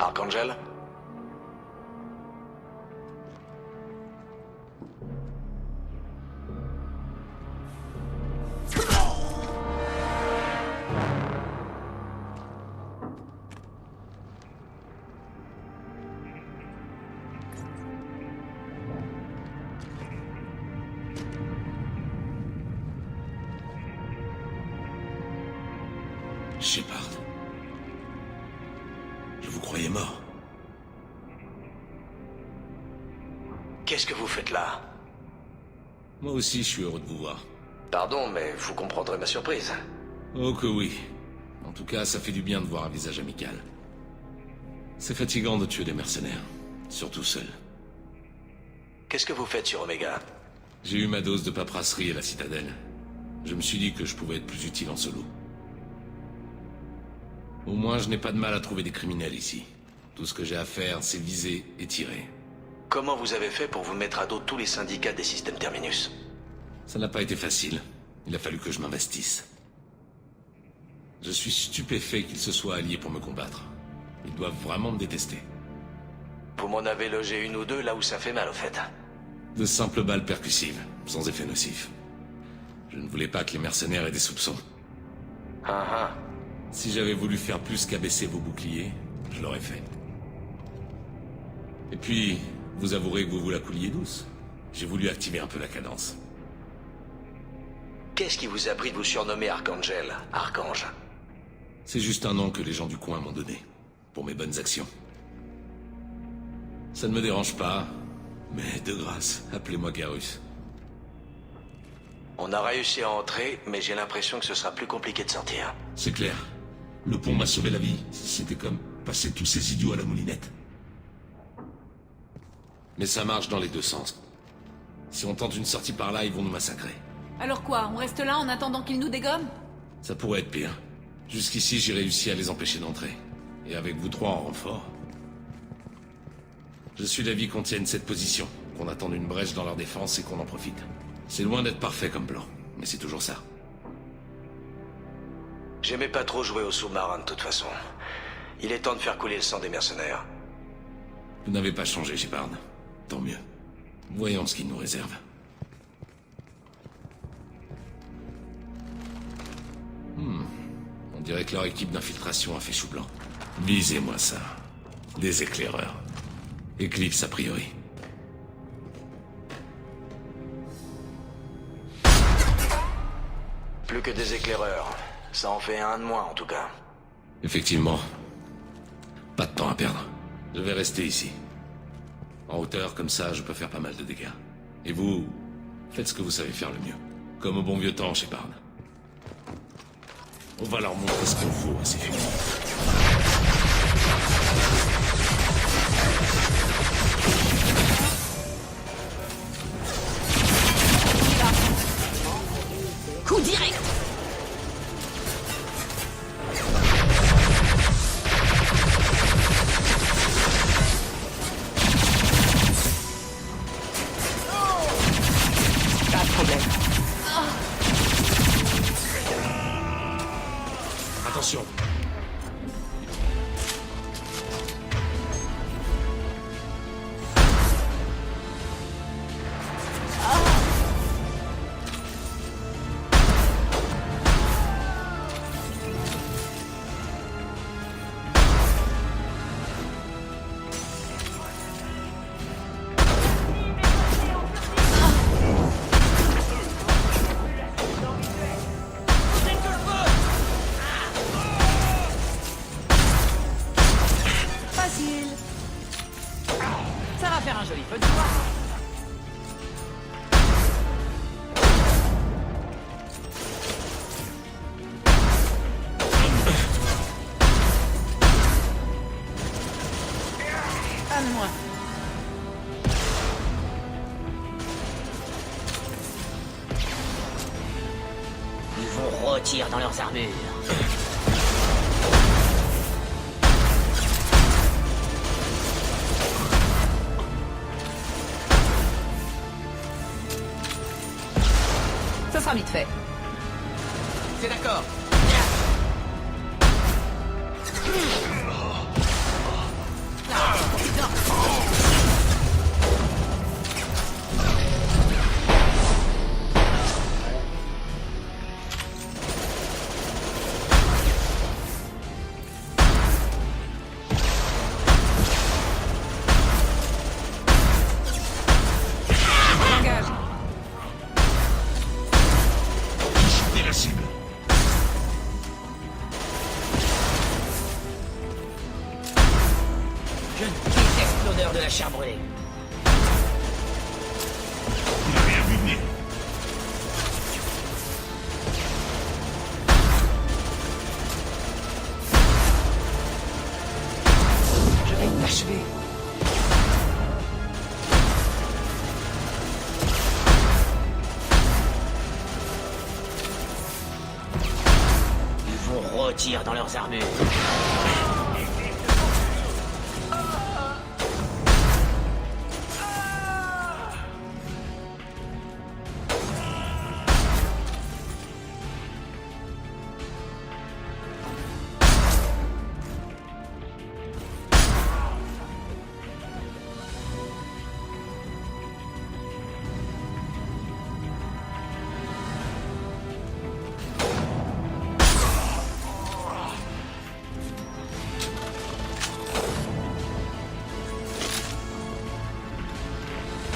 Archangel? Shepard. Je vous croyais mort. Qu'est-ce que vous faites là? Moi aussi, je suis heureux de vous voir. Pardon, mais vous comprendrez ma surprise. Oh que oui. En tout cas, ça fait du bien de voir un visage amical. C'est fatigant de tuer des mercenaires, surtout seul. Qu'est-ce que vous faites sur Omega? J'ai eu ma dose de paperasserie à la citadelle. Je me suis dit que je pouvais être plus utile en solo. Au moins, je n'ai pas de mal à trouver des criminels ici. Tout ce que j'ai à faire, c'est viser et tirer. Comment vous avez fait pour vous mettre à dos tous les syndicats des systèmes Terminus? Ça n'a pas été facile. Il a fallu que je m'investisse. Je suis stupéfait qu'ils se soient alliés pour me combattre. Ils doivent vraiment me détester. Vous m'en avez logé une ou deux là où ça fait mal, au fait. De simples balles percussives, sans effet nocif. Je ne voulais pas que les mercenaires aient des soupçons. Ah ah. Si j'avais voulu faire plus qu'abaisser vos boucliers, je l'aurais fait. Et puis, vous avouerez que vous vous la couliez douce. J'ai voulu activer un peu la cadence. Qu'est-ce qui vous a pris de vous surnommer Archangel, Archange? C'est juste un nom que les gens du coin m'ont donné, pour mes bonnes actions. Ça ne me dérange pas, mais de grâce, appelez-moi Garrus. On a réussi à entrer, mais j'ai l'impression que ce sera plus compliqué de sortir. C'est clair. Le pont m'a sauvé la vie. C'était comme passer tous ces idiots à la moulinette. Mais ça marche dans les deux sens. Si on tente une sortie par là, ils vont nous massacrer. Alors quoi, on reste là en attendant qu'ils nous dégomment? Ça pourrait être pire. Jusqu'ici, j'ai réussi à les empêcher d'entrer. Et avec vous trois en renfort... Je suis d'avis qu'on tienne cette position, qu'on attende une brèche dans leur défense et qu'on en profite. C'est loin d'être parfait comme plan, mais c'est toujours ça. J'aimais pas trop jouer au sous-marin de toute façon. Il est temps de faire couler le sang des mercenaires. Vous n'avez pas changé, Shepard. Tant mieux. Voyons ce qu'il nous réserve. On dirait que leur équipe d'infiltration a fait chou blanc. Visez-moi ça. Des éclaireurs. Eclipse a priori. Plus que des éclaireurs. Ça en fait un de moins en tout cas. Effectivement. Pas de temps à perdre. Je vais rester ici. En hauteur, comme ça, je peux faire pas mal de dégâts. Et vous, faites ce que vous savez faire le mieux. Comme au bon vieux temps, Shepard. On va leur montrer ce qu'il faut à ces fumeurs. Coup direct! Pas de problème. Attention. Facile. Ça va faire un joli feu de joie. Amène-moi. Ils vont rôtir dans leurs armures. Ça sera vite fait. C'est d'accord. retrouver. Il n'a rien vu venir. Je vais l'achever. Ils vous retirent dans leurs armures.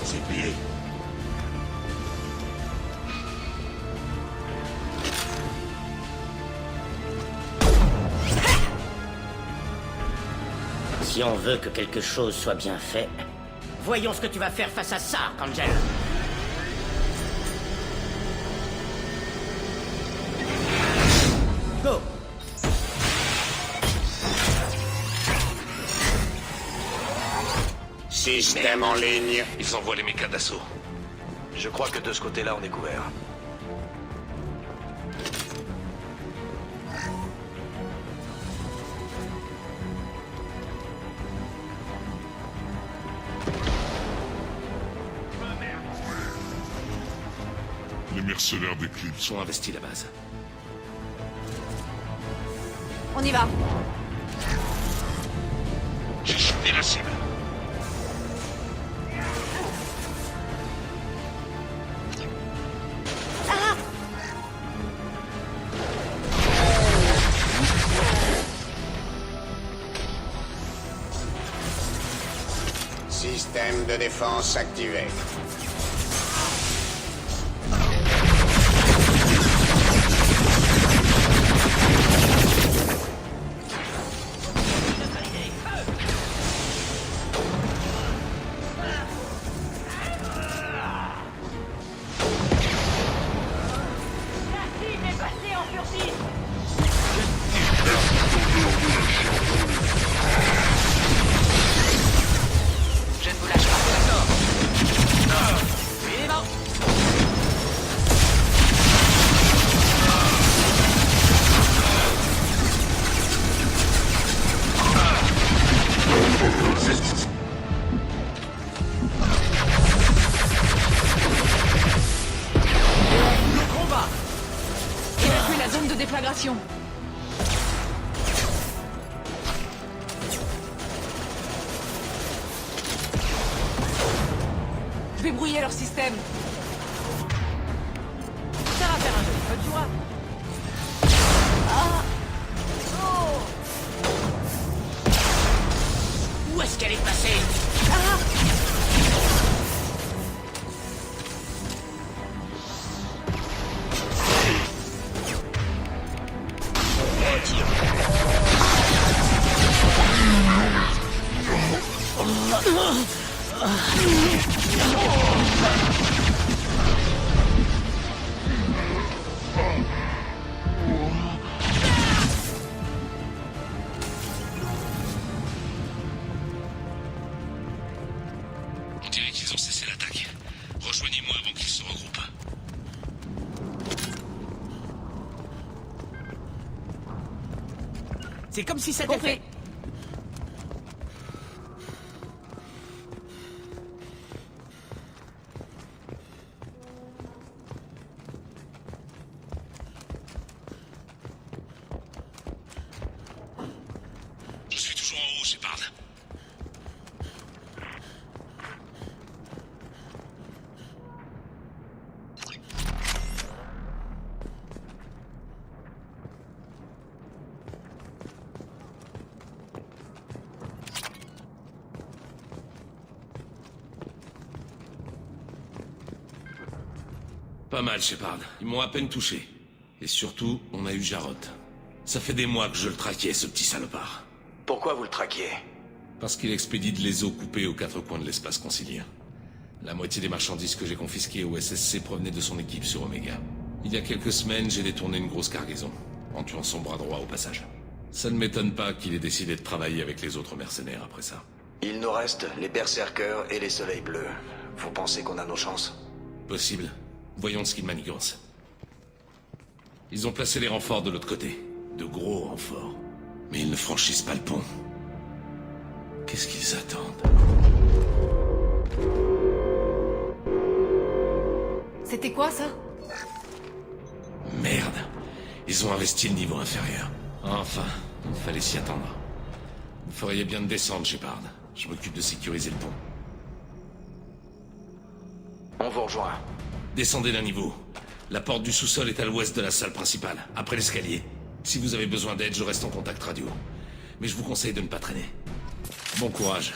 C'est plié. Si on veut que quelque chose soit bien fait, voyons ce que tu vas faire face à ça, Angel. Go! Système en ligne. Ils envoient les mécas d'assaut. Je crois que de ce côté-là, on est couvert. Les mercenaires d'Eclipse. Ils sont investis la base. On y va. J'ai choisi la cible. Système de défense activé. Je ne vous lâche pas, d'accord? Vivant! Évacuer la zone de déflagration. Je vais brouiller leur système. Ça va faire un joli feu de joie. Où est-ce qu'elle est passée? On dirait qu'ils ont cessé l'attaque. Rejoignez-moi avant qu'ils se regroupent. C'est comme si c'était fait. Je suis toujours en haut, Shepard. Pas mal, Shepard. Ils m'ont à peine touché. Et surtout, on a eu Jarod. Ça fait des mois que je le traquais, ce petit salopard. Pourquoi vous le traquiez? Parce qu'il expédie de les eaux coupées aux quatre coins de l'espace concilien. La moitié des marchandises que j'ai confisquées au SSC provenaient de son équipe sur Omega. Il y a quelques semaines, j'ai détourné une grosse cargaison, en tuant son bras droit au passage. Ça ne m'étonne pas qu'il ait décidé de travailler avec les autres mercenaires après ça. Il nous reste les berserkers et les soleils bleus. Vous pensez qu'on a nos chances? Possible. Voyons ce qu'ils manigancent. Ils ont placé les renforts de l'autre côté. De gros renforts. Mais ils ne franchissent pas le pont. Qu'est-ce qu'ils attendent? C'était quoi ça? Merde. Ils ont investi le niveau inférieur. Enfin, il fallait s'y attendre. Vous feriez bien de descendre, Shepard. Je m'occupe de sécuriser le pont. On vous rejoint. Descendez d'un niveau. La porte du sous-sol est à l'ouest de la salle principale, après l'escalier. Si vous avez besoin d'aide, je reste en contact radio. Mais je vous conseille de ne pas traîner. Bon courage.